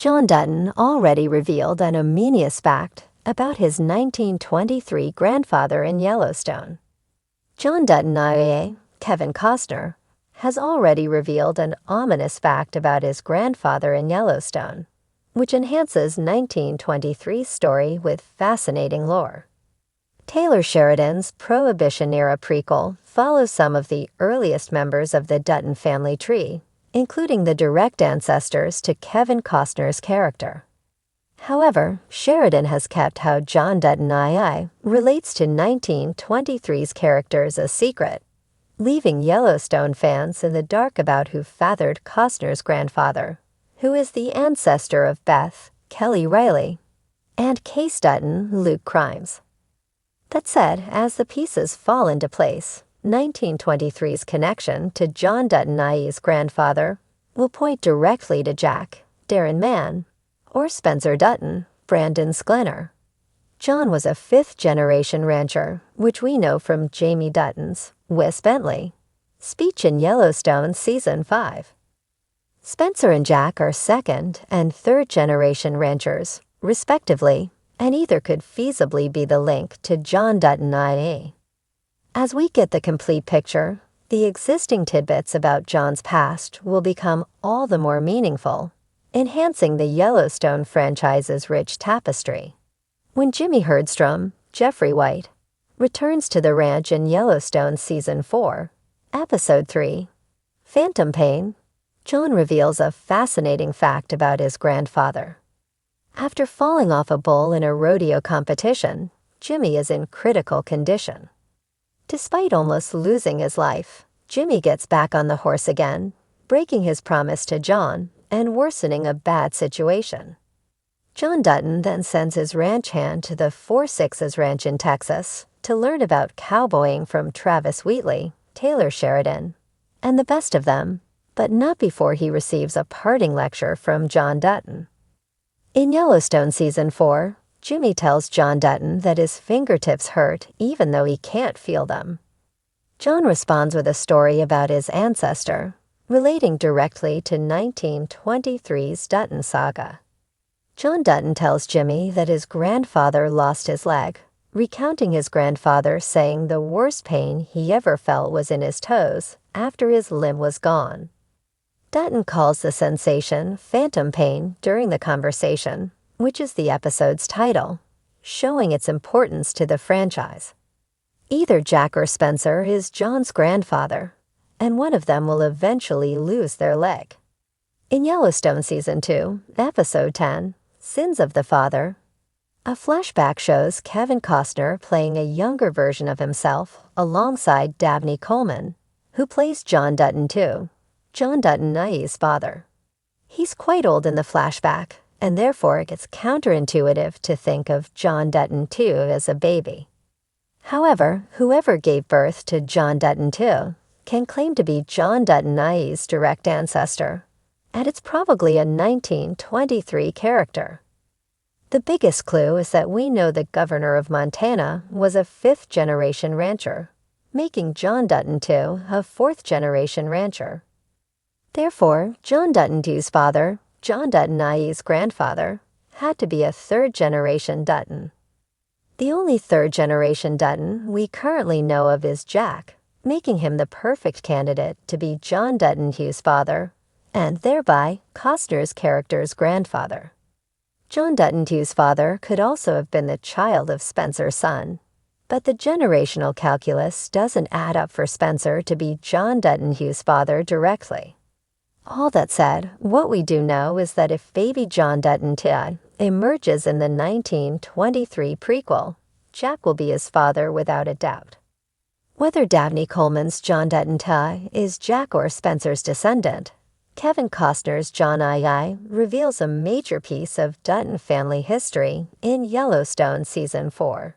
John Dutton already revealed an ominous fact about his 1923 grandfather in Yellowstone. John Dutton, i.e., Kevin Costner, has already revealed an ominous fact about his grandfather in Yellowstone, which enhances 1923's story with fascinating lore. Taylor Sheridan's Prohibition-era prequel follows some of the earliest members of the Dutton family tree, including the direct ancestors to Kevin Costner's character. However, Sheridan has kept how John Dutton II relates to 1923's characters a secret, leaving Yellowstone fans in the dark about who fathered Costner's grandfather, who is the ancestor of Beth, Kelly Riley, and Case Dutton, Luke Crimes. That said, as the pieces fall into place, 1923's connection to John Dutton IE's grandfather will point directly to Jack, Darren Mann, or Spencer Dutton, Brandon Sklenar. John was a fifth-generation rancher, which we know from Jamie Dutton's Wes Bentley speech in Yellowstone Season 5. Spencer and Jack are second- and third-generation ranchers, respectively, and either could feasibly be the link to John Dutton IE. As we get the complete picture, the existing tidbits about John's past will become all the more meaningful, enhancing the Yellowstone franchise's rich tapestry. When Jimmy Herdstrom, Jeffrey White, returns to the ranch in Yellowstone Season 4, Episode 3, Phantom Pain, John reveals a fascinating fact about his grandfather. After falling off a bull in a rodeo competition, Jimmy is in critical condition. Despite almost losing his life, Jimmy gets back on the horse again, breaking his promise to John and worsening a bad situation. John Dutton then sends his ranch hand to the Four Sixes Ranch in Texas to learn about cowboying from Travis Wheatley, Taylor Sheridan, and the best of them, but not before he receives a parting lecture from John Dutton. In Yellowstone Season 4, Jimmy tells John Dutton that his fingertips hurt even though he can't feel them. John responds with a story about his ancestor, relating directly to 1923's Dutton saga. John Dutton tells Jimmy that his grandfather lost his leg, recounting his grandfather saying the worst pain he ever felt was in his toes after his limb was gone. Dutton calls the sensation phantom pain during the conversation, which is the episode's title, showing its importance to the franchise. Either Jack or Spencer is John's grandfather, and one of them will eventually lose their leg. In Yellowstone Season 2, Episode 10, Sins of the Father, a flashback shows Kevin Costner playing a younger version of himself alongside Dabney Coleman, who plays John Dutton II, John Dutton IE's father. He's quite old in the flashback, and therefore it gets counterintuitive to think of John Dutton II as a baby. However, whoever gave birth to John Dutton II can claim to be John Dutton IE's direct ancestor, and it's probably a 1923 character. The biggest clue is that we know the governor of Montana was a fifth-generation rancher, making John Dutton II a fourth-generation rancher. Therefore, John Dutton II's father, John Dutton IE's grandfather, had to be a third-generation Dutton. The only third-generation Dutton we currently know of is Jack, making him the perfect candidate to be John Dutton II's father, and thereby Costner's character's grandfather. John Dutton II's father could also have been the child of Spencer's son, but the generational calculus doesn't add up for Spencer to be John Dutton II's father directly. All that said, what we do know is that if baby John Dutton II emerges in the 1923 prequel, Jack will be his father without a doubt. Whether Dabney Coleman's John Dutton II is Jack or Spencer's descendant, Kevin Costner's John II reveals a major piece of Dutton family history in Yellowstone Season 4.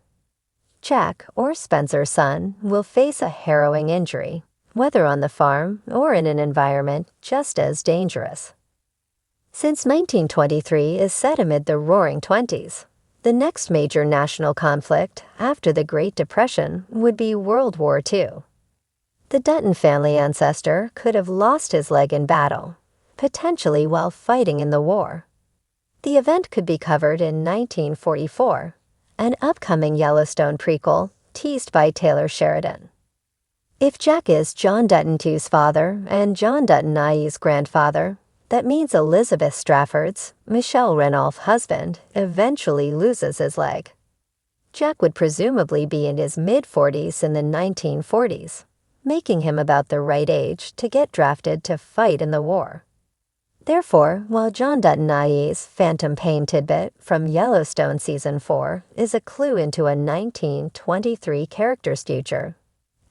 Jack, or Spencer's son, will face a harrowing injury, whether on the farm or in an environment just as dangerous. Since 1923 is set amid the Roaring Twenties, the next major national conflict after the Great Depression would be World War II. The Dutton family ancestor could have lost his leg in battle, potentially while fighting in the war. The event could be covered in 1944, an upcoming Yellowstone prequel teased by Taylor Sheridan. If Jack is John Dutton II's father and John Dutton IE's grandfather, that means Elizabeth Strafford's, Michelle Ranulph husband, eventually loses his leg. Jack would presumably be in his mid-40s in the 1940s, making him about the right age to get drafted to fight in the war. Therefore, while John Dutton IE's phantom pain tidbit from Yellowstone Season 4 is a clue into a 1923 character's future,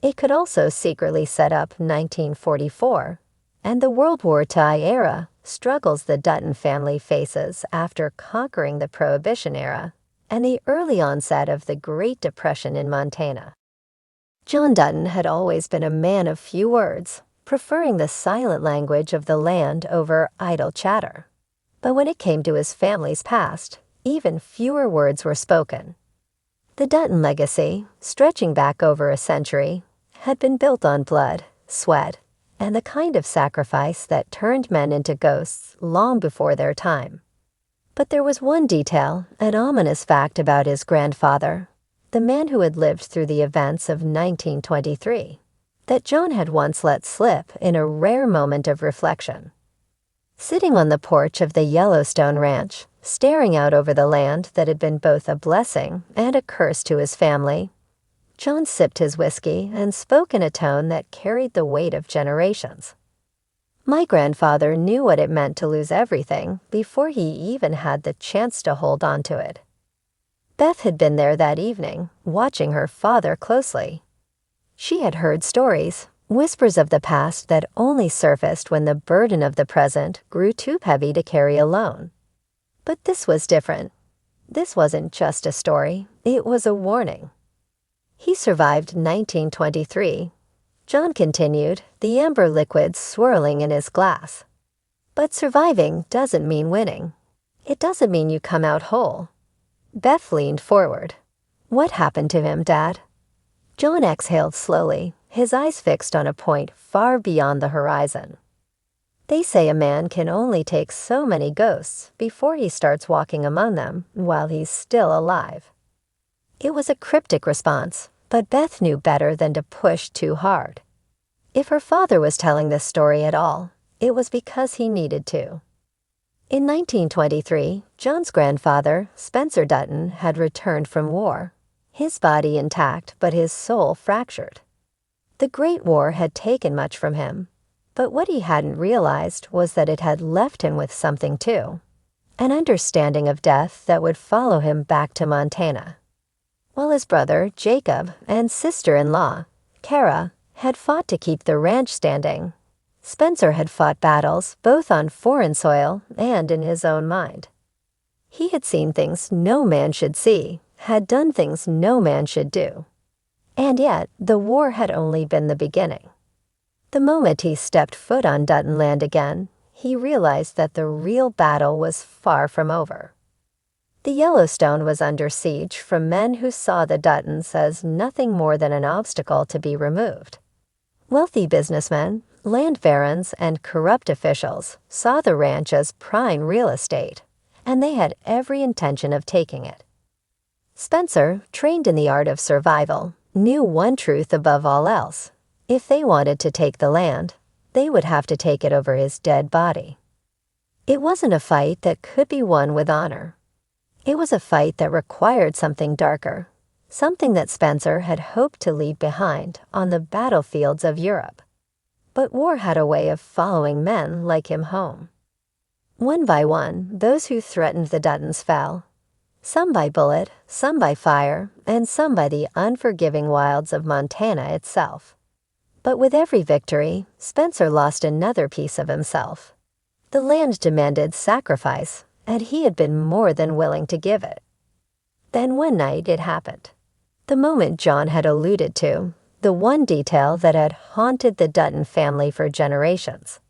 it could also secretly set up 1944 and the World War II era struggles the Dutton family faces after conquering the Prohibition era and the early onset of the Great Depression in Montana. John Dutton had always been a man of few words, preferring the silent language of the land over idle chatter. But when it came to his family's past, even fewer words were spoken. The Dutton legacy, stretching back over a century, had been built on blood, sweat, and the kind of sacrifice that turned men into ghosts long before their time. But there was one detail, an ominous fact about his grandfather, the man who had lived through the events of 1923, that John had once let slip in a rare moment of reflection. Sitting on the porch of the Yellowstone ranch, staring out over the land that had been both a blessing and a curse to his family, John sipped his whiskey and spoke in a tone that carried the weight of generations. My grandfather knew what it meant to lose everything before he even had the chance to hold on to it. Beth had been there that evening, watching her father closely. She had heard stories, whispers of the past that only surfaced when the burden of the present grew too heavy to carry alone. But this was different. This wasn't just a story, it was a warning. He survived 1923. John continued, the amber liquid swirling in his glass. But surviving doesn't mean winning. It doesn't mean you come out whole. Beth leaned forward. What happened to him, Dad? John exhaled slowly, his eyes fixed on a point far beyond the horizon. They say a man can only take so many ghosts before he starts walking among them while he's still alive. It was a cryptic response, but Beth knew better than to push too hard. If her father was telling this story at all, it was because he needed to. In 1923, John's grandfather, Spencer Dutton, had returned from war, his body intact but his soul fractured. The Great War had taken much from him, but what he hadn't realized was that it had left him with something too, an understanding of death that would follow him back to Montana. While his brother, Jacob, and sister-in-law, Kara, had fought to keep the ranch standing, Spencer had fought battles both on foreign soil and in his own mind. He had seen things no man should see, had done things no man should do. And yet, the war had only been the beginning. The moment he stepped foot on Dutton land again, he realized that the real battle was far from over. The Yellowstone was under siege from men who saw the Duttons as nothing more than an obstacle to be removed. Wealthy businessmen, land barons, and corrupt officials saw the ranch as prime real estate, and they had every intention of taking it. Spencer, trained in the art of survival, knew one truth above all else. If they wanted to take the land, they would have to take it over his dead body. It wasn't a fight that could be won with honor. It was a fight that required something darker, something that Spencer had hoped to leave behind on the battlefields of Europe. But war had a way of following men like him home. One by one, those who threatened the Duttons fell. Some by bullet, some by fire, and some by the unforgiving wilds of Montana itself. But with every victory, Spencer lost another piece of himself. The land demanded sacrifice, and he had been more than willing to give it. Then one night it happened. The moment John had alluded to, the one detail that had haunted the Dutton family for generations.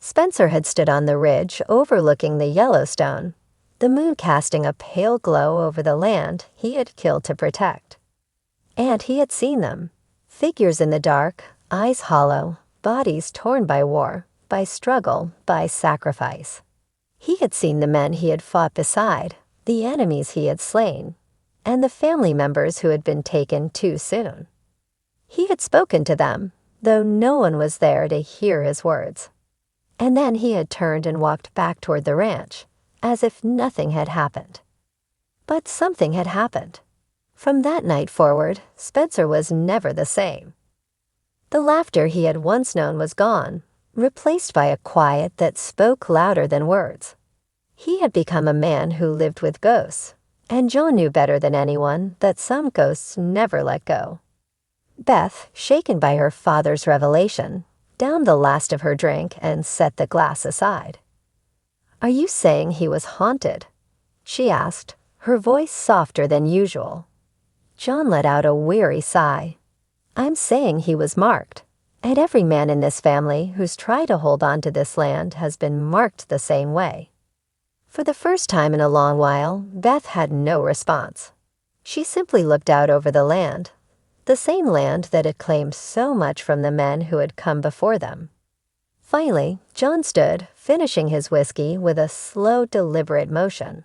Spencer had stood on the ridge overlooking the Yellowstone, the moon casting a pale glow over the land he had killed to protect. And he had seen them, figures in the dark, eyes hollow, bodies torn by war, by struggle, by sacrifice. He had seen the men he had fought beside, the enemies he had slain, and the family members who had been taken too soon. He had spoken to them, though no one was there to hear his words. And then he had turned and walked back toward the ranch, as if nothing had happened. But something had happened. From that night forward, Spencer was never the same. The laughter he had once known was gone, replaced by a quiet that spoke louder than words. He had become a man who lived with ghosts, and John knew better than anyone that some ghosts never let go. Beth, shaken by her father's revelation, downed the last of her drink and set the glass aside. "Are you saying he was haunted?" she asked, her voice softer than usual. John let out a weary sigh. "I'm saying he was marked, and every man in this family who's tried to hold on to this land has been marked the same way." For the first time in a long while, Beth had no response. She simply looked out over the land, the same land that had claimed so much from the men who had come before them. Finally, John stood, finishing his whiskey with a slow, deliberate motion.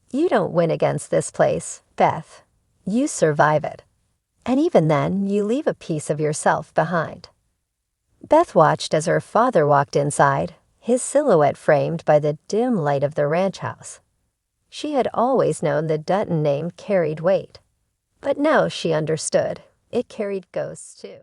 "You don't win against this place, Beth. You survive it. And even then, you leave a piece of yourself behind." Beth watched as her father walked inside, his silhouette framed by the dim light of the ranch house. She had always known the Dutton name carried weight, but now she understood. It carried ghosts, too.